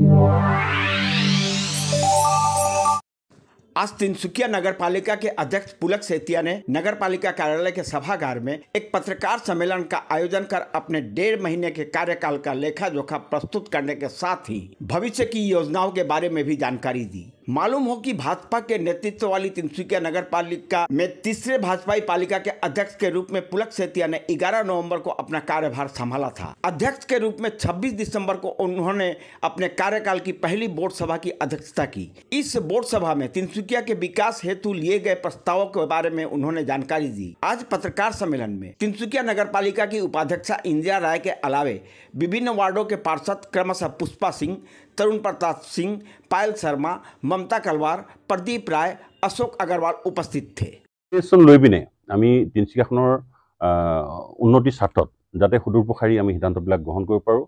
आज तिनसुकिया नगर पालिका के अध्यक्ष पुलक सेतिया ने नगर पालिका कार्यालय के सभागार में एक पत्रकार सम्मेलन का आयोजन कर अपने 1.5 महीने के कार्यकाल का लेखा जोखा प्रस्तुत करने के साथ ही भविष्य की योजनाओं के बारे में भी जानकारी दी। मालूम हो कि भाजपा के नेतृत्व वाली तिनसुकिया नगर पालिका में तीसरे भाजपाई पालिका के अध्यक्ष के रूप में पुलक सेतिया ने 11 नवंबर को अपना कार्यभार संभाला था। अध्यक्ष के रूप में 26 दिसंबर को उन्होंने अपने कार्यकाल की पहली बोर्ड सभा की अध्यक्षता की। इस बोर्ड सभा में तिनसुकिया के विकास हेतु लिए गए प्रस्तावों के बारे में उन्होंने जानकारी दी। आज पत्रकार सम्मेलन में तिनसुकिया नगर पालिका की उपाध्यक्षा इंदिरा राय के अलावे विभिन्न वार्डों के पार्षद क्रमशः पुष्पा सिंह, तरुण प्रताप सिंह, पायल शर्मा, ममता कलवार, प्रदीप राय, अशोक अग्रवाल उपस्थित थे। লৈ পিনে আমি তিনচুকীয়াখনৰ উন্নতিৰ স্বাৰ্থত যাতে সুদূৰপ্ৰসাৰী আমি সিদ্ধান্তবিলাক গ্ৰহণ কৰিব পাৰোঁ,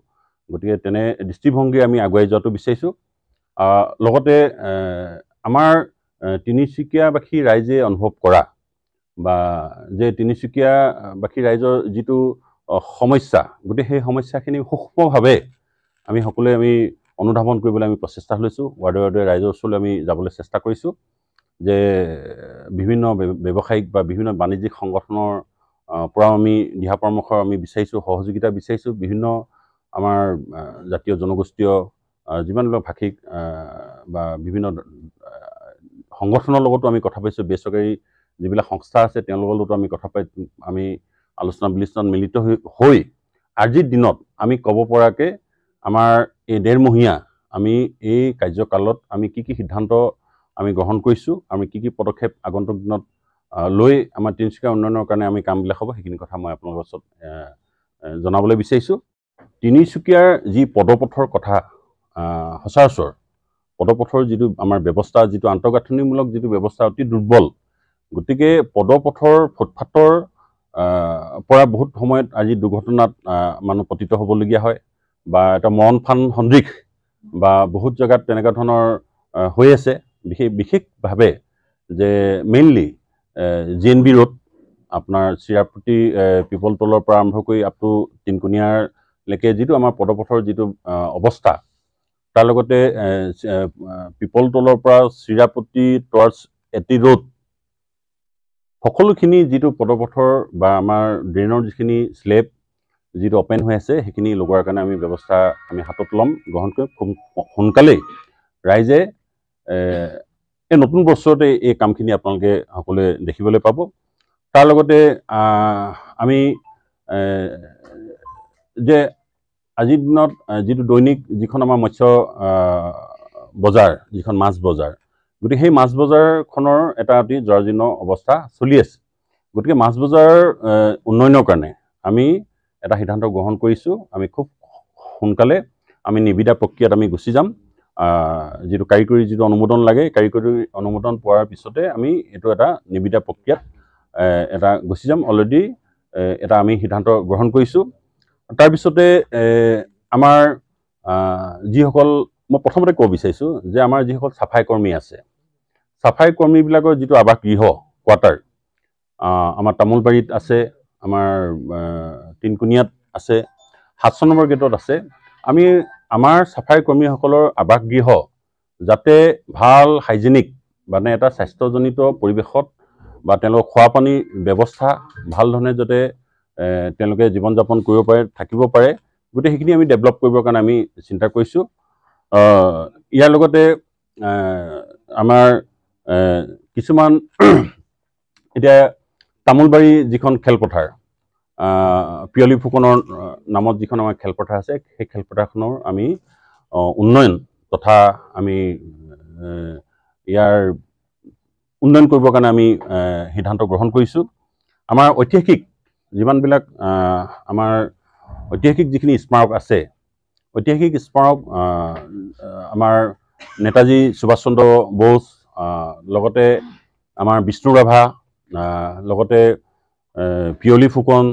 গতিকে তেনে দৃষ্টিভংগী আমি আগুৱাই যোৱাটো বিচাৰিছোঁ। লগতে আমাৰ তিনিচুকীয়াবাসী ৰাইজে অনুভৱ কৰা বা যে তিনিচুকীয়াবাসী ৰাইজৰ যিটো সমস্যা, গতিকে সেই সমস্যাখিনি সূক্ষ্মভাৱে আমি সকলোৱে আমি অনুধাৱন কৰিবলৈ আমি প্ৰচেষ্টা লৈছোঁ। ৱাৰ্ডে ৱাৰ্ডে ৰাইজৰ ওচৰলৈ আমি যাবলৈ চেষ্টা কৰিছোঁ যে বিভিন্ন ব্যৱসায়িক বা বিভিন্ন বাণিজ্যিক সংগঠনৰ পৰা আমি দিহা পৰামৰ্শ আমি বিচাৰিছোঁ, সহযোগিতা বিচাৰিছোঁ। বিভিন্ন আমাৰ জাতীয় জনগোষ্ঠীয় যিমানবিলাক ভাষিক বা বিভিন্ন সংগঠনৰ লগতো আমি কথা পাইছোঁ, বেচৰকাৰী যিবিলাক সংস্থা আছে তেওঁলোকৰ লগতো আমি কথা পাই আমি আলোচনা বিলোচনাত মিলিত হৈ আজিৰ দিনত আমি ক'ব পৰাকৈ আমাৰ এই 1.5 মহীয়া আমি এই কাৰ্যকালত আমি কি কি সিদ্ধান্ত আমি গ্ৰহণ কৰিছোঁ, আমি কি কি পদক্ষেপ আগন্তুক দিনত লৈ আমাৰ তিনিচুকীয়া উন্নয়নৰ কাৰণে আমি কামবিলাক হ'ব, সেইখিনি কথা মই আপোনালোকৰ ওচৰত জনাবলৈ বিচাৰিছোঁ। তিনিচুকীয়াৰ যি পদপথৰ কথা সচৰাচৰ পদপথৰ যিটো আমাৰ ব্যৱস্থা, যিটো আন্তঃগাঁথনিমূলক যিটো ব্যৱস্থা অতি দুৰ্বল, গতিকে পদপথৰ ফুটপাথৰ পৰা বহুত সময়ত আজি দুৰ্ঘটনাত মানুহ পতিত হ'বলগীয়া হয় বা এটা মৰণ ফান সদৃশ বা বহুত জেগাত তেনেকুৱা ধৰণৰ হৈ আছে। বিশেষভাৱে যে মেইনলি JNB ৰোড আপোনাৰ চিৰাপতি পিপল তলৰ পৰা আৰম্ভ কৰি আপ টু তিনকুনীয়ালৈকে যিটো আমাৰ পদপথৰ যিটো অৱস্থা, তাৰ লগতে পিপল তলৰ পৰা চিৰাপতি টুৱাৰ্ডছ এটি ৰোড সকলোখিনি যিটো পদপথৰ বা আমাৰ ড্ৰেইনৰ যিখিনি স্লেব যিটো অপেন হৈ আছে সেইখিনি লগোৱাৰ কাৰণে আমি ব্যৱস্থা আমি হাতত ল'ম, গ্ৰহণ কৰিম। খুব সোনকালেই ৰাইজে এই নতুন বছৰতে এই কামখিনি আপোনালোকে সকলোৱে দেখিবলৈ পাব। তাৰ লগতে আমি যে আজিৰ দিনত যিটো দৈনিক যিখন আমাৰ মৎস্য বজাৰ, যিখন মাছ বজাৰ, গতিকে সেই মাছ বজাৰখনৰ এটা অতি জৰাজীৰ্ণ অৱস্থা চলি আছে। গতিকে মাছ বজাৰ উন্নয়নৰ কাৰণে আমি এটা সিদ্ধান্ত গ্ৰহণ কৰিছোঁ। আমি খুব সোনকালে আমি নিবিদা প্ৰক্ৰিয়াত আমি গুচি যাম। যিটো কাৰিকৰী যিটো অনুমোদন লাগে, কাৰিকৰী অনুমোদন পোৱাৰ পিছতে আমি এইটো এটা নিবিদা প্ৰক্ৰিয়াত এটা গুচি যাম। অলৰেডি এটা আমি সিদ্ধান্ত গ্ৰহণ কৰিছোঁ। তাৰপিছতে আমাৰ যিসকল মই প্ৰথমতে ক'ব বিচাৰিছোঁ যে আমাৰ যিসকল চাফাই কৰ্মী আছে, চাফাই কৰ্মীবিলাকৰ যিটো আৱাস গৃহ কোৱাৰ্টাৰ আমাৰ তামোলবাৰীত আছে, আমাৰ তিনকুনীয়াত আছে, 7 নম্বৰ গেটত আছে। আমি আমাৰ চাফাই কৰ্মীসকলৰ আৱাস গৃহ যাতে ভাল হাইজেনিক মানে এটা স্বাস্থ্যজনিত পৰিৱেশত বা তেওঁলোকৰ খোৱা পানীৰ ব্যৱস্থা ভাল ধৰণে যাতে তেওঁলোকে জীৱন যাপন কৰিব পাৰে, থাকিব পাৰে, গতিকে সেইখিনি আমি ডেভেলপ কৰিবৰ কাৰণে আমি চিন্তা কৰিছোঁ। ইয়াৰ লগতে আমাৰ কিছুমান এতিয়া তামোলবাৰী যিখন খেলপথাৰ, পিয়লি ফুকনৰ নামত যিখন আমাৰ খেলপথাৰ আছে, সেই খেলপথাৰখনৰ আমি উন্নয়ন তথা আমি ইয়াৰ উন্নয়ন কৰিবৰ কাৰণে আমি সিদ্ধান্ত গ্ৰহণ কৰিছোঁ। আমাৰ ঐতিহাসিক যিমানবিলাক আমাৰ ঐতিহাসিক যিখিনি স্মাৰক আছে, ঐতিহাসিক স্মাৰক আমাৰ নেতাজী সুভাষ চন্দ্ৰ বোস, লগতে আমাৰ বিষ্ণু ৰাভা, লগতে পিয়লি ফুকন,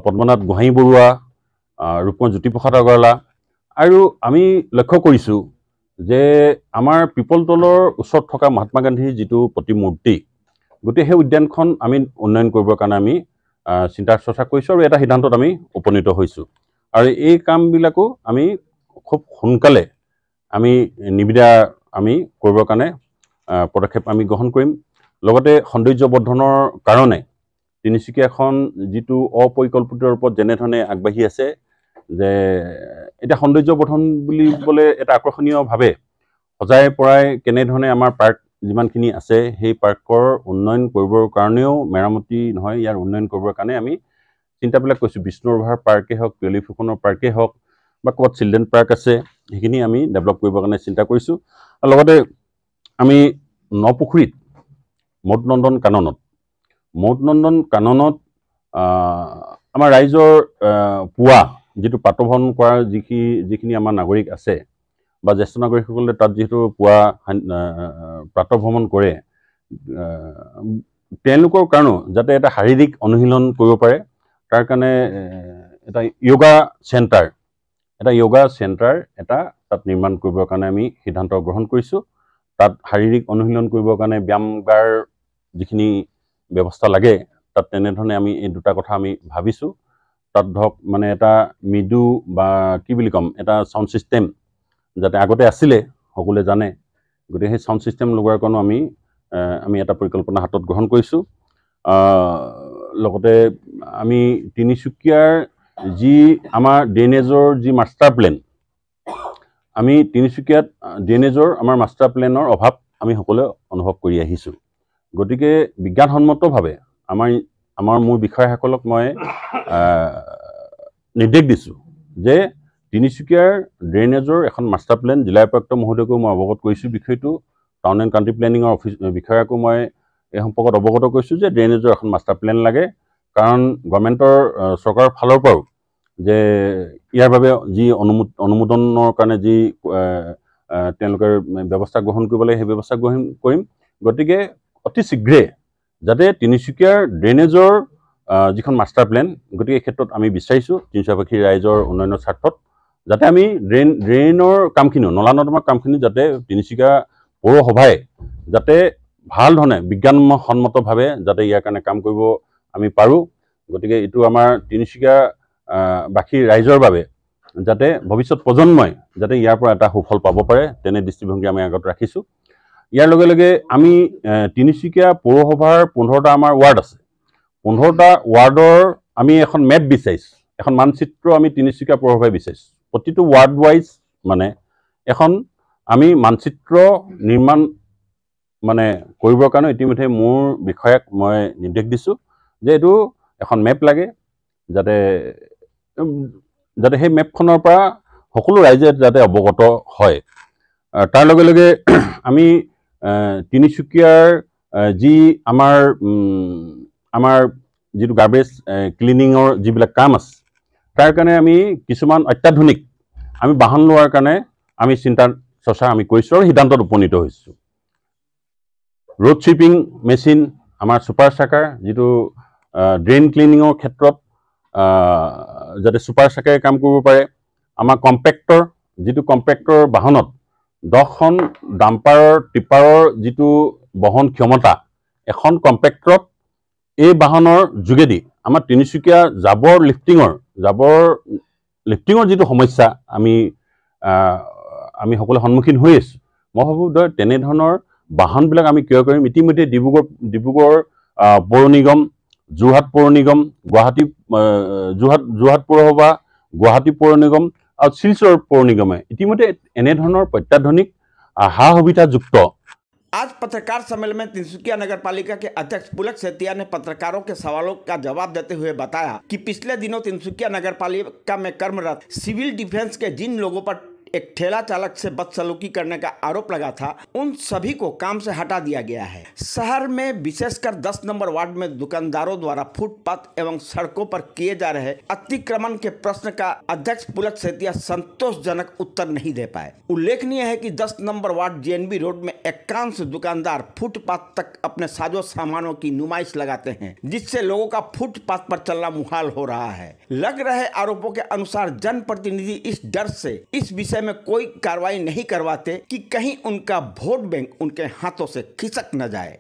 পদ্মনাথ গোহাঁই বৰুৱা, ৰূপমত জ্যোতিপ্ৰসাদ আগৰৱালা, আৰু আমি লক্ষ্য কৰিছোঁ যে আমাৰ পিপলতলৰ ওচৰত থকা মহাত্মা গান্ধীৰ যিটো প্ৰতিমূৰ্তি, গতিকে সেই উদ্যানখন আমি উন্নয়ন কৰিবৰ কাৰণে আমি চিন্তা চৰ্চা কৰিছোঁ আৰু এটা সিদ্ধান্তত আমি উপনীত হৈছোঁ। আৰু এই কামবিলাকো আমি খুব সোনকালে আমি নিবিদা আমি কৰিবৰ কাৰণে পদক্ষেপ আমি গ্ৰহণ কৰিম। লগতে সৌন্দৰ্য বৰ্ধনৰ কাৰণে তিনিচুকীয়াখন যিটো অপৰিকল্পিত ৰূপত যেনেধৰণে আগবাঢ়ি আছে, যে এতিয়া সৌন্দৰ্য বৰ্ধন বুলিবলৈ এটা আকৰ্ষণীয়ভাৱে সজাই পৰাই কেনেধৰণে আমাৰ পাৰ্ক যিমানখিনি আছে সেই পাৰ্কৰ উন্নয়ন কৰিবৰ কাৰণেও মেৰামতি নহয়, ইয়াৰ উন্নয়ন কৰিবৰ কাৰণে আমি চিন্তাবিলাক কৰিছোঁ। বিষ্ণুৰভাৰ পাৰ্কেই হওক, পিয়লি ফুকনৰ পাৰ্কেই হওক, বা ক'ৰবাত চিলড্ৰেন পাৰ্ক আছে, সেইখিনি আমি ডেভেলপ কৰিবৰ কাৰণে চিন্তা কৰিছোঁ। আৰু লগতে আমি নপুখুৰীত মৌদনন্দন কাননত আমাৰ ৰাইজৰ পুৱা যিটো প্ৰাতঃভ্ৰমণ কৰাৰ যিখিনি আমাৰ নাগৰিক আছে বা জ্যেষ্ঠ নাগৰিকসকলে তাত যিহেতু পুৱা প্ৰাতঃভ্ৰমণ কৰে, তেওঁলোকৰ কাৰণেও যাতে এটা শাৰীৰিক অনুশীলন কৰিব পাৰে, তাৰ কাৰণে এটা য়োগা চেণ্টাৰ এটা তাত নিৰ্মাণ কৰিবৰ কাৰণে আমি সিদ্ধান্ত গ্ৰহণ কৰিছোঁ। তাত শাৰীৰিক অনুশীলন কৰিবৰ কাৰণে ব্যায়ামগাৰ যিখিনি ব্যৱস্থা লাগে, তাত তেনেধৰণে আমি এই দুটা কথা আমি ভাবিছোঁ। তাত ধৰক মানে এটা মৃদু বা কি বুলি ক'ম, এটা চাউণ্ড ছিষ্টেম যাতে আগতে আছিলে সকলোৱে জানে, গতিকে সেই চাউণ্ড ছিষ্টেম লগোৱাৰ কাৰণেও আমি এটা পৰিকল্পনা হাতত গ্ৰহণ কৰিছোঁ। লগতে আমি তিনিচুকীয়াৰ যি আমাৰ ড্ৰেইনেজৰ যি মাষ্টাৰ প্লেন, আমি তিনিচুকীয়াত ড্ৰেইনেজৰ আমাৰ মাষ্টাৰ প্লেনৰ অভাৱ আমি সকলোৱে অনুভৱ কৰি আহিছোঁ। গতিকে বিজ্ঞানসন্মতভাৱে মোৰ বিষয়াসকলক মই নিৰ্দেশ দিছোঁ যে তিনিচুকীয়াৰ ড্ৰেইনেজৰ এখন মাষ্টাৰ প্লেন, জিলা উপায়ুক্ত মহোদয়কো মই অৱগত কৰিছোঁ বিষয়টো। টাউন এণ্ড কাণ্ট্ৰি প্লেনিঙৰ বিষয়াকো মই এই সম্পৰ্কত অৱগত কৰিছোঁ যে ড্ৰেইনেজৰ এখন মাষ্টাৰ প্লেন লাগে, কাৰণ চৰকাৰৰ ফালৰ পৰাও যে ইয়াৰ বাবে যি অনুমোদনৰ কাৰণে যি তেওঁলোকে ব্যৱস্থা গ্ৰহণ কৰিব লাগে, সেই ব্যৱস্থা গ্ৰহণ কৰিম। গতিকে অতি শীঘ্ৰে যাতে তিনিচুকীয়াৰ ড্ৰেইনেজৰ যিখন মাষ্টাৰ প্লেন, গতিকে এই ক্ষেত্ৰত আমি বিচাৰিছোঁ তিনিচুকীয়াবাসীৰ ৰাইজৰ উন্নয়নৰ স্বাৰ্থত যাতে আমি ড্ৰেইনৰ কামখিনিও, নলা নৰ্দমাৰ কামখিনি যাতে তিনিচুকীয়া পৌৰসভাই যাতে ভাল ধৰণে বিজ্ঞানসন্মতভাৱে যাতে ইয়াৰ কাৰণে কাম কৰিব আমি পাৰোঁ। গতিকে এইটো আমাৰ তিনিচুকীয়া বাসীৰ ৰাইজৰ বাবে যাতে ভৱিষ্যত প্ৰজন্মই যাতে ইয়াৰ পৰা এটা সুফল পাব পাৰে, তেনে দৃষ্টিভংগী আমি আগত ৰাখিছোঁ। ইয়াৰ লগে লগে আমি তিনিচুকীয়া পৌৰসভাৰ 15টা আমাৰ ৱাৰ্ড আছে, 15টা ৱাৰ্ডৰ আমি এখন মেপ বিচাৰিছোঁ, এখন মানচিত্ৰ আমি তিনিচুকীয়া পৌৰসভাই বিচাৰিছোঁ। প্ৰতিটো ৱাৰ্ড ৱাইজ মানে এখন আমি মানচিত্ৰ নিৰ্মাণ কৰিবৰ কাৰণে ইতিমধ্যে মোৰ বিষয়াক মই নিৰ্দেশ দিছোঁ যে এইটো এখন মেপ লাগে, যাতে সেই মেপখনৰ পৰা সকলো ৰাইজে যাতে অৱগত হয়। তাৰ লগে লগে আমি তিনিচুকীয়াৰ যি আমাৰ যিটো গাৰ্বেজ ক্লিনিঙৰ যিবিলাক কাম আছে, তাৰ কাৰণে আমি কিছুমান অত্যাধুনিক আমি বাহন লোৱাৰ কাৰণে আমি চিন্তা চৰ্চা আমি কৰিছোঁ আৰু সিদ্ধান্তত উপনীত হৈছোঁ। ৰোড ছুইপিং মেচিন, আমাৰ ছুপাৰ চাকাৰ যিটো ড্ৰেইন ক্লিনিঙৰ ক্ষেত্ৰত যাতে ছুপাৰ চাকাৰে কাম কৰিব পাৰে। আমাৰ কম্পেক্টৰ বাহনত 10খন ডাম্পাৰৰ টিপাৰৰ যিটো বহন ক্ষমতা, এখন কম্পেক্টৰত এই বাহনৰ যোগেদি আমাৰ তিনিচুকীয়া জাবৰ লিফ্টিঙৰ যিটো সমস্যা আমি সকলোৱে সন্মুখীন হৈ আছোঁ, মই ভাবোঁ তেনেধৰণৰ বাহনবিলাক আমি ক্ৰয় কৰিম। ইতিমধ্যে ডিব্ৰুগড় পৌৰ নিগম, যোৰহাট পৌৰ নিগম, যোৰহাট পৌৰসভা, গুৱাহাটী পৌৰ নিগম আৰু শিলচৰ পৌৰ নিগমে ইতিমধ্যে এনেধৰণৰ অত্যাধুনিক সা সুविधायुक्त। आज पत्रकार सम्मेलन में तिनसुकिया नगर पालिका के अध्यक्ष पुलक सेतिया ने पत्रकारों के सवालों का जवाब देते हुए बताया कि पिछले दिनों तिनसुकिया नगर पालिका में कर्मरत सिविल डिफेंस के जिन लोगों पर एक ठेला चालक से बदसलूकी करने का आरोप लगा था, उन सभी को काम से हटा दिया गया है। शहर में विशेषकर 10 नंबर वार्ड में दुकानदारों द्वारा फुटपाथ एवं सड़कों पर किए जा रहे अतिक्रमण के प्रश्न का अध्यक्ष पुलक सेतिया संतोषजनक उत्तर नहीं दे पाए। उल्लेखनीय है कि 10 नंबर वार्ड JNB रोड में एकांश दुकानदार फुटपाथ तक अपने साजो सामानों की नुमाइश लगाते हैं, जिससे लोगों का फुटपाथ पर चलना मुहाल हो रहा है। लग रहे आरोपों के अनुसार जनप्रतिनिधि इस डर से इस विषय में कोई कार्रवाई नहीं करवाते कि कहीं उनका वोट बैंक उनके हाथों से खिसक न जाए।